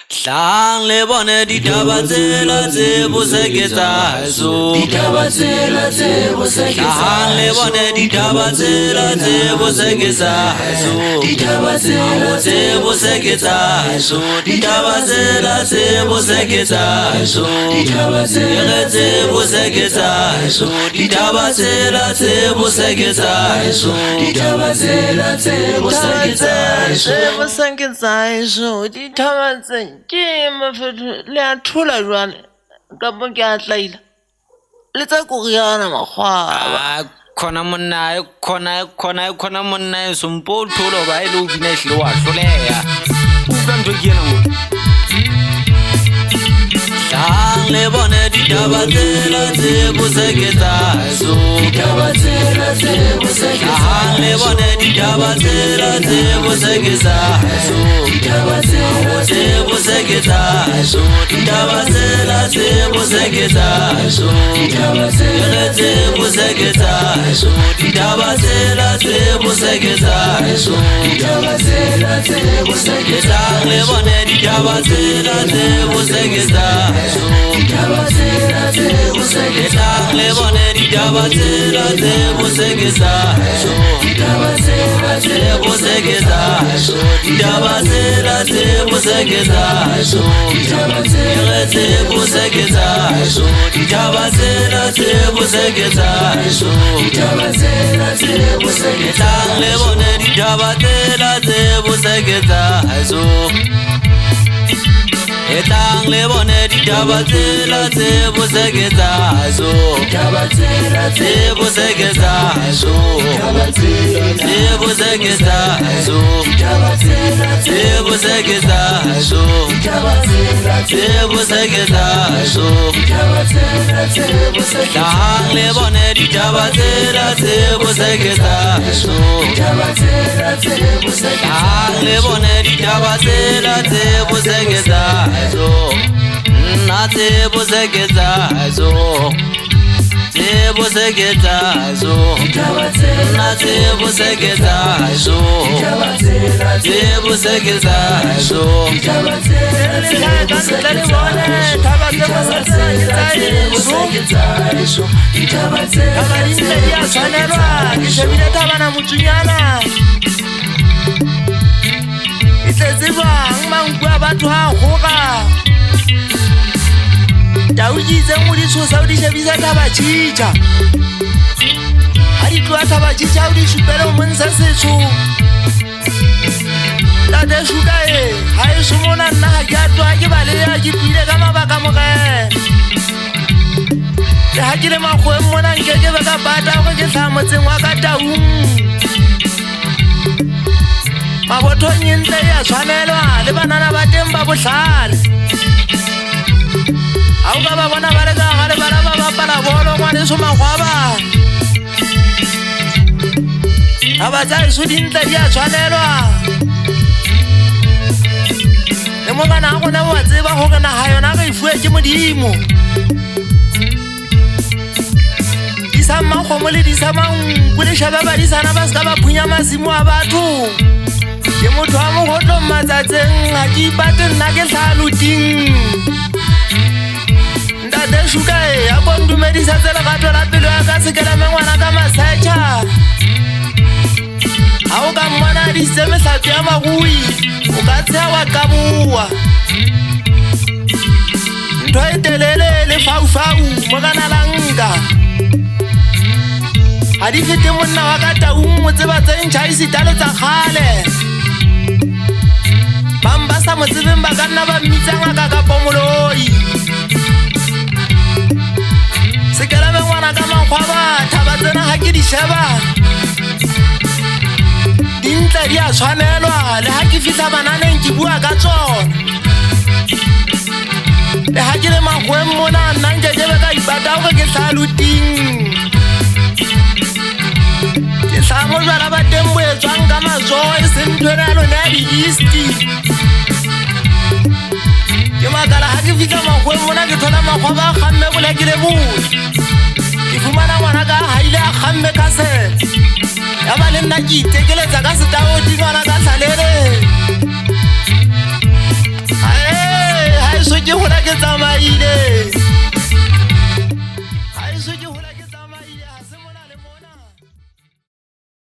Sang le bone ditaba tsela tse boseketsaso Sang le bone ditaba tsela tse boseketsaso Tse boseketsaso ditaba tsela tse boseketsaso Tse boseketsaso ditaba tsela tse boseketsaso Ditaba tsela tse boseketsaso ditaba tse ke mafetho le a thola jwale ka bo ke a tlaila le tsa Koreana makgwaba khona monna khona monna sompo tholo ba ile o bina hle wa hloleha utlwa ntho ke ena mo Sang le bone ditaba tsela tse boseketsaso Sang le bone ditaba tsela tse boseketsaso Tse boseketsaso ditaba tsela tse boseketsaso Tse boseketsaso ditaba tsela tse boseketsaso Sang le bone ditaba tsela tse boseketsaso Sang le bone ditaba tsela tse boseketsaso Tse boseketsaso ditaba tsela tse boseketsaso Tse boseketsaso ditaba tsela tse boseketsaso Sang le bone ditaba tsela tse boseketsaso Etang le bone ditaba tsela tse boseketsaso Tse boseketsaso Tse boseketsaso Tse boseketsaso Tse boseketsaso Sang le bone ditaba tsela tse boseketsaso Sang le bone ditaba tsela tse boseketsaso Tse boseketsaso Tse boseketsaso Tse boseketsaso Tse boseketsaso Daudi tse mo di tshosa o di shebisa taba tshitja ha di tloa taba tshitja o di shupela mo ntsha setso la de shuka ha e shumona nna ha ke atwa ke bale ya ke pile ka mabaka mo kae le ha ke le magwe mona nke ke ba ka bata go ke tla motseng wa ka taung mabotho nyente ya tshwanelwa le banana ba teng ba bohlale Au ka ba bona ba le ka gare bana ba bapala bolo ngwane so magwaba Aba tsa isu dintle di a tshwanelwa Le mo bana go na wa tseba go kana ha yona ga ifue ke modimo Di sa mma mo le di sa mang go le shaba ba di sana ba ska ba phunya masimo a batho Ke motho a mo go tlo matsatseng ha ke ipate nna ke sa luting Ntate shuka ya kondumedisa tsela gato la pelo ya ka sekela mengwana ka masecha Ha o ka mmona di semehlatswe ya magui o ka tsewa ka bua Ntho e telele le faufau mo kana langa Ha di fete monna wa ka taung mo tseba tse ntšha isitalo tsa kgale Bamba sa mo tsebeng ba ka nna ba mmitsanga ka pomoloi Sekela mengwana ka makgwaba thaba tsena ha ke di sheba Dintle di a tshwanelwa le ha ke fihla bananeng ke bua ka tsona Le ha ke le magweng mona nna nke ke be ka ipata gore ke tla luting Ke tla mo jwala ba teng bo etswang ka matsoho e seng ntho ena ya lona ya di-east Ke makala ha ke fihla magweng mona ke thola makgwaba a kgamme bolekile bole Ke fumana ngwana ka haile a kgamme ka sele Ya ba le nna ke itekeletsa ka setao di ngwana ka tlalele tsamaile. Ha e so ke hola ke tsamaya.